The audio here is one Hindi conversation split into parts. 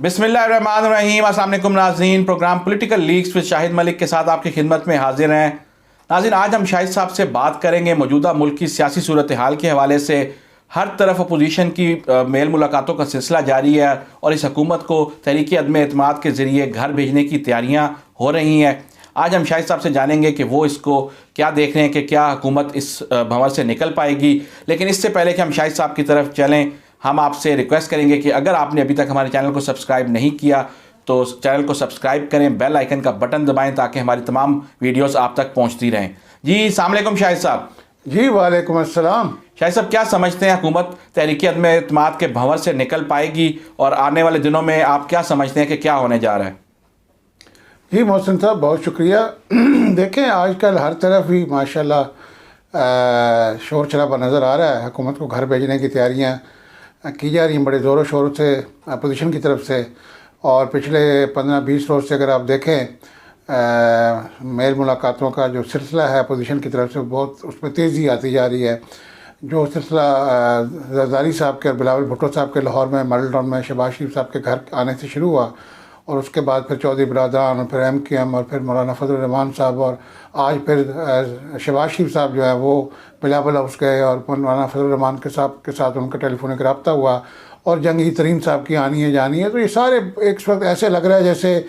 बिस्मिल्लाहिर्रहमानिर्रहीम। अस्सलाम वालेकुम नाज़रीन। Programme political leaks with Shahid Malik के साथ आपकी खिदमत में हाजिर हैं। नाज़रीन, आज हम शाहिद साहब से बात करेंगे मौजूदा मुल्क की सियासी सूरत हाल के हवाले से। हर तरफ अपोजिशन की मेल मुलाकातों का सिलसिला जारी है और इस हुकूमत को तहरीक अदम एतमाद के ज़रिए घर भेजने की तैयारियाँ हो रही हैं। आज हम शाहिद साहब से जानेंगे कि वो इसको क्या देख रहे हैं कि क्या हुकूमत इस भंवर से निकल पाएगी। लेकिन इससे पहले कि हम शाहिद साहब की तरफ चलें, हम आपसे रिक्वेस्ट करेंगे कि अगर आपने अभी तक हमारे चैनल को सब्सक्राइब नहीं किया तो चैनल को सब्सक्राइब करें, बेल आइकन का बटन दबाएं ताकि हमारी तमाम वीडियोस आप तक पहुंचती रहें। जी अस्सलाम वालेकुम शाहिद साहब। जी वालेकुम अस्सलाम। शाहिद साहब, क्या समझते हैं हुकूमत तहरीक अदम एतमाद के भंवर से निकल पाएगी और आने वाले दिनों में आप क्या समझते हैं कि क्या होने जा रहा है? जी मोहसिन साहब, बहुत शुक्रिया। देखें, आजकल हर तरफ ही माशाल्लाह शोर शराबा नज़र आ रहा है। हुकूमत को घर भेजने की तैयारियां की जा रही हैं बड़े ज़ोरों शोरों से अपोजिशन की तरफ से। और पिछले 15-20 रोज़ से अगर आप देखें मेल मुलाकातों का जो सिलसिला है अपोजिशन की तरफ से, बहुत उसमें तेज़ी आती जा रही है। जो सिलसिला जरदारी साहब के और बिलावल भुट्टो साहब के लाहौर में मॉडल टाउन में शहबाज शरीफ साहब के घर आने से शुरू हुआ, और उसके बाद फिर चौधरी बरदरान और फिर MKM और फिर मौलाना फजल रहमान साहब, और आज फिर शहबाज शरीफ साहब जो है वो बिलावल हाउस गए और मौलाना फजल रहमान के साथ उनका टेलीफोनिक रब्ता हुआ, और जंगी तरीन साहब की आनी है जानी है। तो ये सारे एक वक्त ऐसे लग रहा है जैसे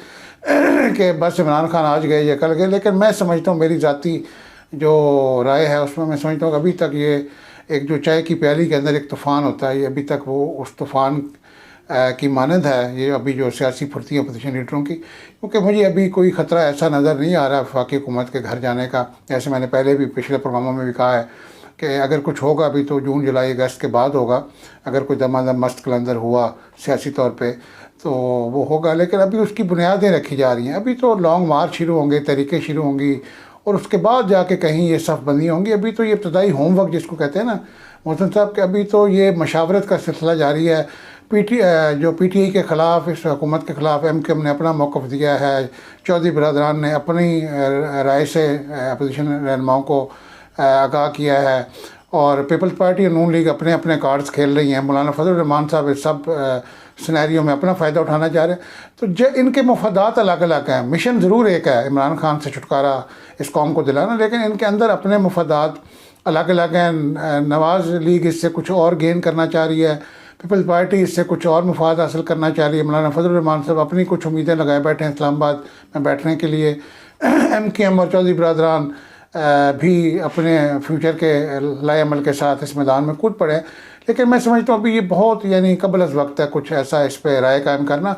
कि बस इमरान खान आज गए या कल गए। लेकिन मैं समझता हूँ, मेरी ज़ाती जो राय है उसमें मैं समझता हूँ कि अभी तक ये एक जो चाय की प्याली के अंदर एक तूफ़ान होता है, ये अभी तक वो उस तूफ़ान की मानद है ये अभी जो सियासी फुर्ती है अपोजिशन लीडरों की। क्योंकि मुझे अभी कोई ख़तरा ऐसा नज़र नहीं आ रहा वफाकी हुकूमत के घर जाने का। जैसे मैंने पहले भी पिछले प्रोग्रामों में भी कहा है कि अगर कुछ होगा अभी तो जून जुलाई अगस्त के बाद होगा। अगर कोई दमादम मस्त कलंदर हुआ सियासी तौर पे तो वो होगा, लेकिन अभी उसकी बुनियादें रखी जा रही हैं। अभी तो लॉन्ग मार्च शुरू होंगे, तरीक़े शुरू होंगी, और उसके बाद जाके कहीं ये सफ़ बंदी होंगी। अभी तो ये इब्तदाई होमवर्क जिसको कहते हैं ना मोहसिन साहब, के अभी तो ये मशावरत का सिलसिला जारी है। PTI के ख़िलाफ़, इस हुकूमत के ख़िलाफ़ MKM ने अपना मौक़िफ़ दिया है, चौधरी बरदरान ने अपनी राय से अपोजिशन रहनुमाओं को आगाह किया है, और पीपल्स पार्टी और नून लीग अपने अपने कार्ड्स खेल रही हैं। मौलाना फजल रहमान साहब इस सब सिनेरियो में अपना फ़ायदा उठाना चाह रहे हैं। तो इनके मफादात अलग अलग हैं। मिशन ज़रूर एक है, इमरान खान से छुटकारा इस कौम को दिलाना, लेकिन इनके अंदर अपने मफादात अलग अलग हैं। नवाज़ लीग इससे कुछ और गेन करना चाह रही है, पीपल्स पार्टी इससे कुछ और मुफाद हासिल करना चाह रही है। मौलाना फजल रहमान साहब अपनी कुछ उम्मीदें लगाए बैठे हैं इस्लामाबाद में बैठने के लिए। MKM और चौधरी बरदरान भी अपने फ्यूचर के लाएअमल के साथ इस मैदान में कूद पड़े। लेकिन मैं समझता हूँ अभी ये बहुत यानी कबल अज़ वक्त है कुछ ऐसा इस पर राय कायम करना।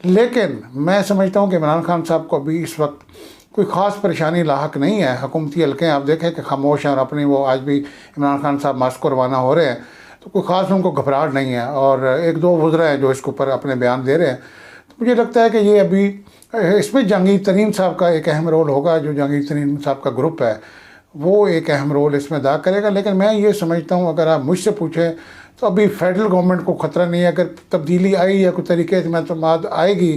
लेकिन मैं समझता हूँ कि इमरान खान साहब को अभी इस वक्त कोई ख़ास परेशानी लाहक नहीं है। हुकूमती हल्के आप देखें कि खामोश हैं, और अपनी वो आज भी इमरान खान साहब मास्को रवाना हो रहे हैं तो कोई ख़ास उनको घबराहट नहीं है, और एक दो वज़रा हैं जो इसके ऊपर अपने बयान दे रहे हैं। तो मुझे लगता है कि ये अभी इसमें जहांगीर तरीन साहब का एक अहम रोल होगा। जो जहांगीर तरीन साहब का ग्रुप है वो एक अहम रोल इसमें अदा करेगा। लेकिन मैं ये समझता हूँ, अगर आप मुझसे पूछें तो अभी फेडरल गवर्नमेंट को ख़तरा नहीं है। अगर तब्दीली आई या कोई तरीके एतमाद आएगी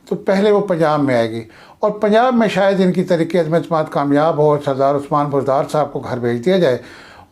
तो पहले वो पंजाब में आएगी, और पंजाब में शायद इनकी तरीके एतमाद कामयाब हो, सरदार उस्मान बुज़दार साहब को घर भेज दिया जाए,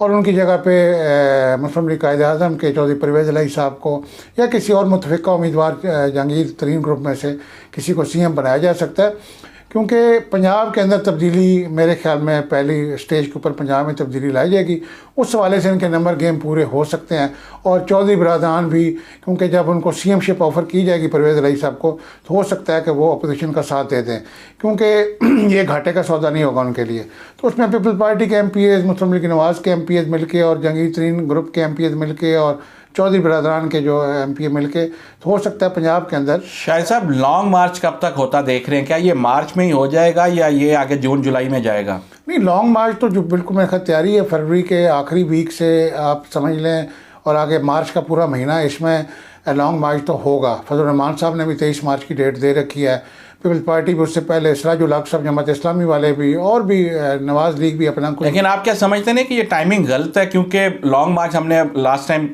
और उनकी जगह पे मुस्लिम लीग कायद-ए-आज़म के चौधरी परवेज़ इलाही साहब को या किसी और मुतफ़िक़ा उम्मीदवार जहांगीर तरीन ग्रुप में से किसी को CM बनाया जा सकता है। क्योंकि पंजाब के अंदर तब्दीली मेरे ख्याल में पहली स्टेज के ऊपर पंजाब में तब्दीली लाई जाएगी। उस हवाले से इनके नंबर गेम पूरे हो सकते हैं। और चौधरी बरदरान भी, क्योंकि जब उनको CMशिप ऑफ़र की जाएगी परवेज़ इलाही साहब को, तो हो सकता है कि वो अपोजिशन का साथ दे दें, क्योंकि ये घाटे का सौदा नहीं होगा उनके लिए। तो उसमें पीपल्स पार्टी के MPs, मुस्लिम लीग नवाज़ के MPs मिल के, और जहांगीर तरीन ग्रुप के MPs मिल के, और चौधरी बरदरान के जो MP मिल के, तो हो सकता है पंजाब के अंदर। शाहिद साहब, लॉन्ग मार्च कब तक होता देख रहे हैं? क्या ये मार्च में ही हो जाएगा या ये आगे जून जुलाई में जाएगा? नहीं, लॉन्ग मार्च तो जो बिल्कुल मेरे ख्याल तैयारी है फरवरी के आखिरी वीक से आप समझ लें, और आगे मार्च का पूरा महीना इसमें लॉन्ग मार्च तो होगा। फजल रहमान साहब ने भी 23 मार्च की डेट दे रखी है। पीपल्स पार्टी भी उससे पहले, सिराजुल हक साहब जमात इस्लामी वाले भी, और भी नवाज़ लीग भी अपना कुछ। लेकिन आप क्या समझते हैं कि ये टाइमिंग गलत है? क्योंकि लॉन्ग मार्च हमने लास्ट टाइम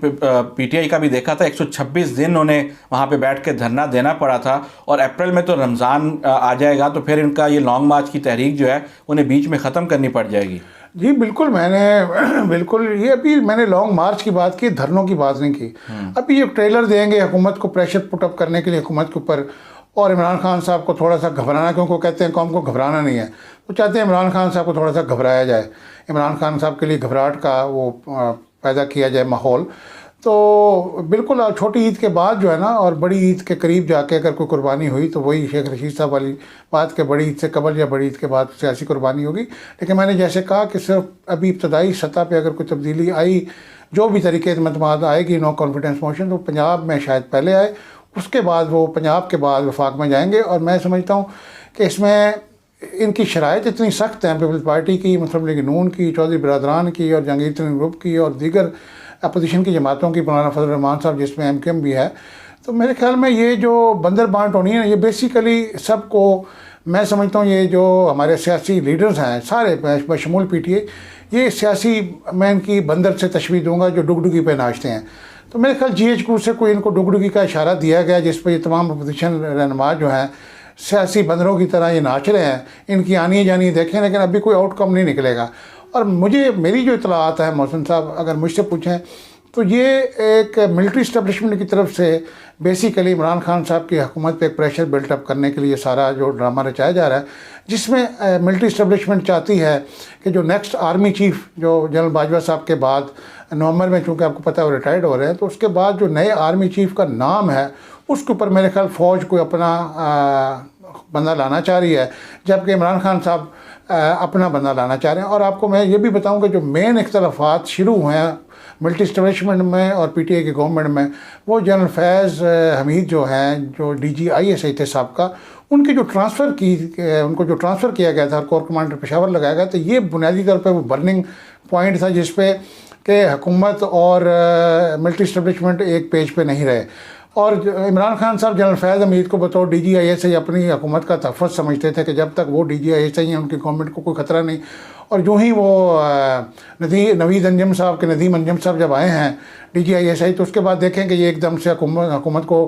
PTI का भी देखा था, 126 दिन उन्हें वहाँ पे बैठ के धरना देना पड़ा था, और अप्रैल में तो रमज़ान आ जाएगा, तो फिर इनका ये लॉन्ग मार्च की तहरीक जो है उन्हें बीच में ख़त्म करनी पड़ जाएगी। जी बिल्कुल, मैंने बिल्कुल ये अभी मैंने लॉन्ग मार्च की बात की, धरनों की बात नहीं की। अभी ये ट्रेलर देंगे हुकूमत को प्रेशर पुटअप करने के लिए हुकूमत के ऊपर, और इमरान खान साहब को थोड़ा सा घबराना, क्योंकि कहते हैं कौम को घबराना नहीं है, वो चाहते हैं इमरान खान साहब को थोड़ा सा घबराया जाए, इमरान खान साहब के लिए घबराहट का वो पैदा किया जाए माहौल। तो बिल्कुल छोटी ईद के बाद जो है ना, और बड़ी ईद के करीब जाके अगर कोई कुर्बानी हुई तो वही शेख रशीद साहब वाली बात के बड़ी ईद से कबल या बड़ी ईद के बाद सियासी कुर्बानी होगी। लेकिन मैंने जैसे कहा कि सिर्फ अभी इब्तदाई सतह पे अगर कोई तब्दीली आई, जो भी तरीके मतमाद आएगी, नो कॉन्फिडेंस मोशन, तो पंजाब में शायद पहले आए, उसके बाद वो पंजाब के बाद वफाक में जाएंगे। और मैं समझता हूँ कि इसमें इनकी शराइत इतनी सख्त हैं पीपल्स पार्टी की, मुस्लिम लीग नून की, चौधरी बरदरान की और जहांगीर तरीन ग्रुप की और दीगर अपोजिशन की जमातों की, मौलाना फजल रहमान साहब जिसमें MKM भी है। तो मेरे ख्याल में ये जो बंदर बांट होनी है, ये बेसिकली सबको, मैं समझता हूँ ये जो हमारे सियासी लीडर्स हैं सारे बशमूल PTA, ये सियासी, मैं इनकी बंदर से तशबीह दूंगा जो डुगडुगी पे नाचते हैं। तो मेरे ख्याल GHQ से कोई इनको डुगडुगी का इशारा दिया गया, जिस पर ये तमाम अपोजिशन रहनुमा जो हैं सियासी बंदरों की तरह ये नाच रहे हैं, इनकी आनी जानी देखें, लेकिन अभी कोई आउटकम नहीं निकलेगा। और मेरी जो इतलात है मोहसिन साहब, अगर मुझसे पूछें तो ये एक मिलिट्री इस्टेब्लिशमेंट की तरफ से बेसिकली इमरान खान साहब की हुकूमत पे एक प्रेशर बिल्टअप करने के लिए सारा जो ड्रामा रचाया जा रहा है, जिसमें मिलिट्री इस्टेब्लिशमेंट चाहती है कि जो नेक्स्ट आर्मी चीफ जो जनरल बाजवा साहब के बाद नवंबर में, चूँकि आपको पता है वो रिटायर्ड हो रहे हैं, तो उसके बाद जो नए आर्मी चीफ का नाम है उसके ऊपर मेरे ख्याल फ़ौज को अपना बंदा लाना चाह रही है, जबकि इमरान खान साहब अपना बंदा लाना चाह रहे हैं। और आपको मैं ये भी बताऊं कि जो मेन इख्तलाफात शुरू हुए हैं मिलिट्री इस्टेब्लिशमेंट में और PTA की गवर्नमेंट में, वो जनरल फैज़ हमीद जो हैं, जो DG ISI थे साहब, उनकी जो उनको जो ट्रांसफ़र किया गया था, कोर कमांडर पेशावर लगाया गया, तो ये बुनियादी तौर पर वो बर्निंग पॉइंट था जिस पे कि हुकूमत और मिलिट्री इस्टेब्लिशमेंट एक पेज पे नहीं रहे। और इमरान खान साहब जनरल फैज़ हमीद को बतौर DG ISI अपनी हुकूमत का तहफ़्फ़ुज़ समझते थे कि जब तक वो DG ISI हैं उनकी गवर्नमेंट को कोई ख़तरा नहीं। और जो ही वो नवीद अंजम साहब के नदीम अंजम साहब जब आए हैं DG ISI, तो उसके बाद देखें कि ये एकदम से हुकूमत को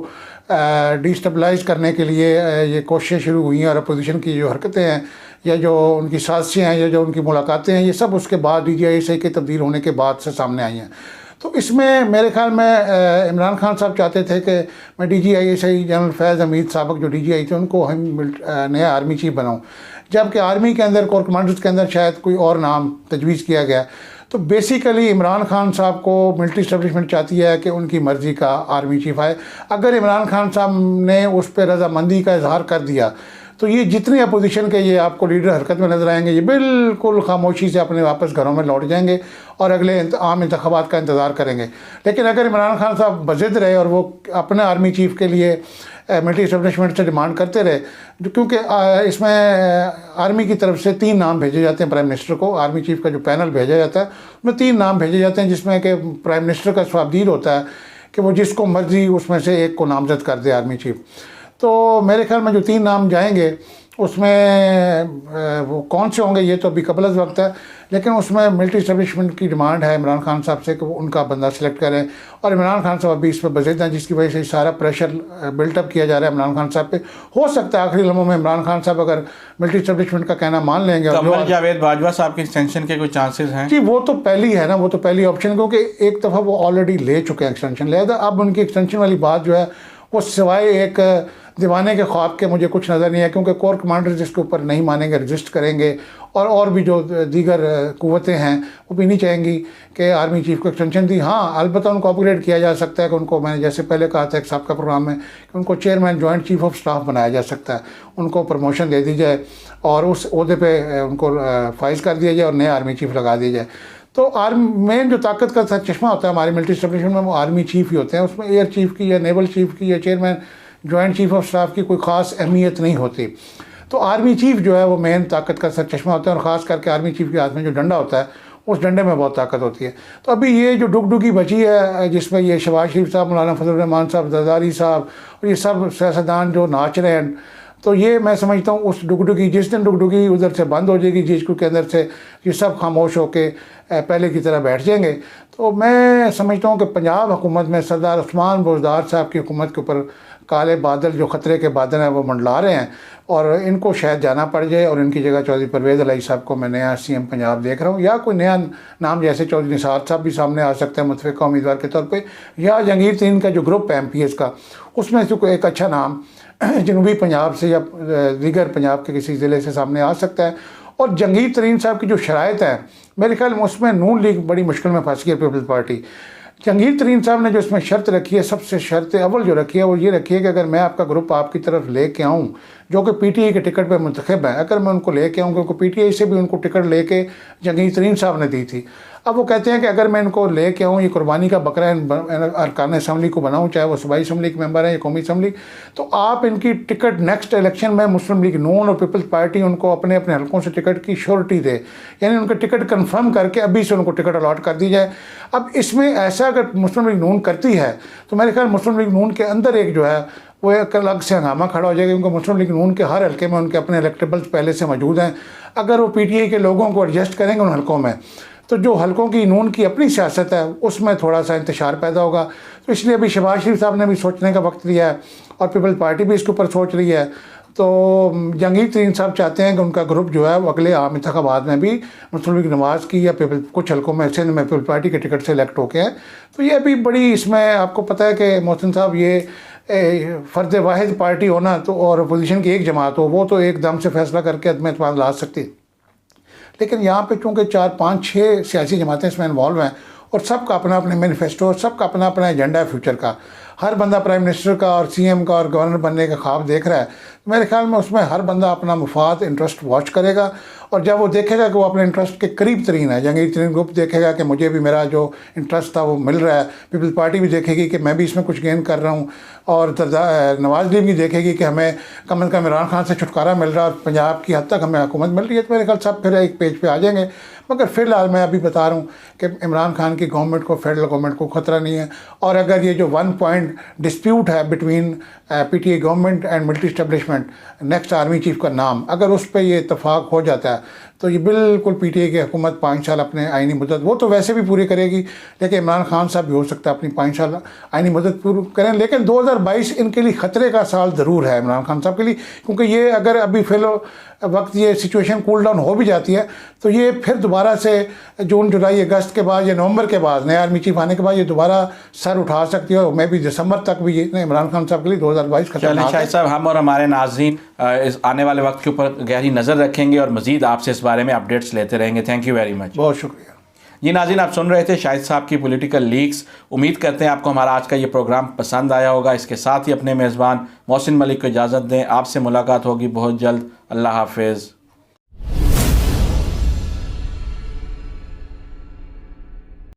डिस्टेबलाइज करने के लिए ये कोशिशें शुरू हुई हैं, और अपोजिशन की जो हरकतें हैं या जो उनकी साजिशें हैं या जो उनकी मुलाकातें हैं, ये सब उसके बाद DG ISI के तब्दील होने के बाद से सामने आई हैं। तो इसमें मेरे ख्याल में इमरान खान साहब चाहते थे कि मैं DG ISI जनरल फैज़ हमीद साहब जो DG थे उनको हम नया आर्मी चीफ बनाऊं, जबकि आर्मी के अंदर कोर कमांडर्स के अंदर शायद कोई और नाम तजवीज़ किया गया। तो बेसिकली इमरान खान साहब को मिलिट्री इस्टेब्लिशमेंट चाहती है कि उनकी मर्ज़ी का आर्मी चीफ आए। अगर इमरान खान साहब ने उस पर रजामंदी का इजहार कर दिया तो ये जितने अपोजिशन के ये आपको लीडर हरकत में नजर आएंगे, ये बिल्कुल खामोशी से अपने वापस घरों में लौट जाएंगे और अगले आम इंतखाबात का इंतज़ार करेंगे। लेकिन अगर इमरान खान साहब बज़िद रहे और वो अपने आर्मी चीफ के लिए मिलिट्री इस्टेब्लिशमेंट से डिमांड करते रहे, क्योंकि इसमें आर्मी की तरफ से 3 नाम भेजे जाते हैं प्राइम मिनिस्टर को, आर्मी चीफ का जो पैनल भेजा जाता है उसमें 3 नाम भेजे जाते हैं, जिसमें कि प्राइम मिनिस्टर का स्वाबदीद होता है कि वो जिसको मर्जी उसमें से एक को नामजद कर दे आर्मी चीफ। तो मेरे ख्याल में जो 3 नाम जाएंगे उसमें वो कौन से होंगे ये तो अभी कबल अज़ वक्त है, लेकिन उसमें मिलिट्री इस्टेब्लिशमेंट की डिमांड है इमरान खान साहब से कि वो उनका बंदा सिलेक्ट करें, और इमरान खान साहब अभी इस पर बज़िद हैं, जिसकी वजह से सारा प्रेशर बिल्टअप किया जा रहा है इमरान खान साहब पे। हो सकता है आखिरी लम्हों में इमरान खान साहब अगर मिलिट्री इस्टेब्लिशमेंट का कहना मान लेंगे। कमल जावेद बाजवा साहब की एक्सटेंशन के कोई चांसेस हैं? जी वो तो पहली है ना, वो तो पहली ऑप्शन, क्योंकि एक दफ़ा वो ऑलरेडी ले चुके हैं एक्सटेंशन, लिहाजा अब उनकी एक्सटेंशन वाली बात जो है वो सिवाय एक दीवाने के ख्वाब के मुझे कुछ नज़र नहीं है, क्योंकि कोर कमांडर्स इसके ऊपर नहीं मानेंगे, रजिस्ट करेंगे, और भी जो दीगर कुव्वतें हैं वो भी नहीं चाहेंगी कि आर्मी चीफ को एक्सटेंशन दी। हाँ अलबत्ता उनको अपग्रेड किया जा सकता है कि उनको, मैंने जैसे पहले कहा था एक सबका प्रोग्राम में, कि उनको chairman joint chief of staff बनाया जा सकता है, उनको प्रमोशन दे दी जाए और उस ओहदे पे उनको फाइज कर दिया जाए और नया आर्मी चीफ लगा दिया जाए। तो मेन जो ताकत का चश्मा होता है हमारी मिलिट्री इस्टेब्लिशमेंट में वो आर्मी चीफ ही होते हैं, उसमें एयर चीफ की या नेवल चीफ की या chairman joint chief of staff की कोई ख़ास अहमियत नहीं होती। तो आर्मी चीफ जो है वो मेन ताकत का चश्मा होता है, और ख़ास करके आर्मी चीफ के हाथ में जो डंडा होता है उस डंडे में बहुत ताकत होती है। तो अभी ये जो डुगडुगी बची है जिसमें ये शहबाज शरीफ साहब, मौलाना फजल रहमान साहब, जरदारी साहब और ये सब सियासतदान जो नाच रहे हैं, तो ये मैं समझता हूँ उस डुगडुगी, जिस दिन डुगडुगी उधर से बंद हो जाएगी GHQ के अंदर से, ये सब खामोश होकर पहले की तरह बैठ जाएंगे। तो मैं समझता हूँ कि पंजाब हुकूमत में सरदार उस्मान बुज़दार साहब की हुकूमत के ऊपर काले बादल जो ख़तरे के बादल हैं वो मंडला रहे हैं, और इनको शायद जाना पड़ जाए और इनकी जगह चौधरी परवेज़ इलाही साहब को मैं नया CM पंजाब देख रहा हूँ, या कोई नया नाम जैसे चौधरी निसार साहब भी सामने आ सकते हैं मुतफ़िका उम्मीदवार के तौर पे, या जहांगीर तरीन का जो ग्रुप है MPS का, उसमें से कोई एक अच्छा नाम जनूबी पंजाब से या दीगर पंजाब के किसी ज़िले से सामने आ सकता है। और जहांगीर तरीन साहब की जो शराइत है, मेरे ख्याल में उसमें नून लीग बड़ी मुश्किल में फंस गई है, पीपल्स पार्टी। जहांगीर तरीन साहब ने जो इसमें शर्त रखी है, सबसे शर्त अव्वल जो रखी है वो ये रखी है कि अगर मैं आपका ग्रुप आपकी तरफ लेके आऊँ, जो कि PTI के टिकट पर मुंतखब है, अगर मैं उनको लेके आऊँ, क्योंकि PTI से भी उनको टिकट लेके जहांगीर तरीन साहब ने दी थी। अब वो कहते हैं कि अगर मैं इनको लेके आऊँ, ये कुर्बानी का बकरा अरकान असम्बली को बनाऊँ, चाहे वो सूबाई असम्बली के मेंबर हैं या कौमी असम्बली, तो आप इनकी टिकट नेक्स्ट इलेक्शन में मुस्लिम लीग नून और पीपल्स पार्टी उनको अपने अपने हलकों से टिकट की श्योरिटी दे, यानी उनका टिकट कन्फर्म करके अभी से उनको टिकट अलॉट कर दी जाए। अब इसमें ऐसा अगर मुस्लिम लीग नून करती है तो मेरे ख्याल मुस्लिम लीग नून के अंदर एक जो है वो एक अलग से हंगामा खड़ा हो जाएगा, क्योंकि मुस्लिम लीग नून के हर हल्के में उनके अपने इलेक्टेबल्स पहले से मौजूद हैं। अगर वो PTI के लोगों को एडजस्ट करेंगे उन हल्कों में, तो जो हल्कों की नून की अपनी सियासत है उसमें थोड़ा सा इंतशार पैदा होगा। तो इसलिए अभी शहबाज शरीफ साहब ने भी सोचने का वक्त लिया है और पीपल्स पार्टी भी इसके ऊपर सोच रही है। तो जहांगीर तरीन साहब चाहते हैं कि उनका ग्रुप जो है वो अगले आम इंतखाबात में भी मुस्लिम लीग नवाज़ की या कुछ हल्कों में सिंध में पीपल्स पार्टी के टिकट से इलेक्ट होके हैं। तो ये भी बड़ी, इसमें आपको पता है कि मोहसिन साहब ये फ़र्द वाहिद पार्टी होना तो और अपोजिशन की एक जमात हो, वो तो एकदम से फैसला करके अदम एतमाद ला सकती, लेकिन यहाँ पे चूँकि 4, 5, 6 सियासी जमातें इसमें इन्वॉल्व हैं और सबका अपना अपना मैनिफेस्टो, सबका अपना अपना एजेंडा है फ्यूचर का, हर बंदा प्राइम मिनिस्टर का और CM का और गवर्नर बनने का ख्वाब देख रहा है। मेरे ख्याल में उसमें हर बंदा अपना मुफाद इंटरेस्ट वॉच करेगा, और जब वो देखेगा कि वो अपने इंटरेस्ट के करीब तरीन है, जहांगीर तरीन ग्रुप देखेगा कि मुझे भी मेरा जो इंटरेस्ट था वो मिल रहा है, पीपल्स पार्टी भी देखेगी कि मैं भी इसमें कुछ गेन कर रहा हूँ, और नवाज़ लीग भी देखेगी कि हमें कम से कम इमरान खान से छुटकारा मिल रहा है और पंजाब की हद तक हमें हुकूमत मिल रही है, तो मेरे ख्याल सब फिर एक पेज पे आ जाएंगे। मगर फ़िलहाल मैं अभी बता रहा हूँ कि इमरान खान की गवर्नमेंट को, फेडरल गवर्नमेंट को ख़तरा नहीं है, और अगर ये जो 1 पॉइंट डिस्प्यूट है between PTI government and military establishment, next army chief का नाम, अगर उस पर ये इतफाक़ हो जाता है तो ये बिल्कुल PTI की हुकूमत 5 साल अपने आइनी मुद्दत, वो तो वैसे भी पूरी करेगी, लेकिन इमरान खान साहब भी हो सकता है अपनी 5 साल आइनी मुद्दत पूरी करें। लेकिन 2022 इनके लिए ख़तरे का साल ज़रूर है इमरान खान साहब के लिए, क्योंकि ये अगर अभी वक्त ये सिचुएशन कूल डाउन हो भी जाती है तो ये फिर दोबारा से जून, जुलाई, अगस्त के बाद या नवंबर के बाद नया आर्मी चीफ आने के बाद ये दोबारा सर उठा सकती है, और मैं भी दिसंबर तक भी ये इमरान खान साहब के लिए 2022 खतरनाक है। शाहिद साहब, हम और हमारे नाज़रीन इस आने वाले वक्त के ऊपर गहरी नज़र रखेंगे और मज़ीद आपसे इस बारे में अपडेट्स लेते रहेंगे। Thank you very much. बहुत शुक्रिया। ये नाज़रीन, आप सुन रहे थे शाहिद साहब की पॉलिटिकल लीक्स। उम्मीद करते हैं आपको हमारा आज का ये प्रोग्राम पसंद आया होगा। इसके साथ ही अपने मेज़बान मोहसिन मलिक को इजाज़त दें। आपसे मुलाकात होगी बहुत जल्द। अल्लाह हाफिज़।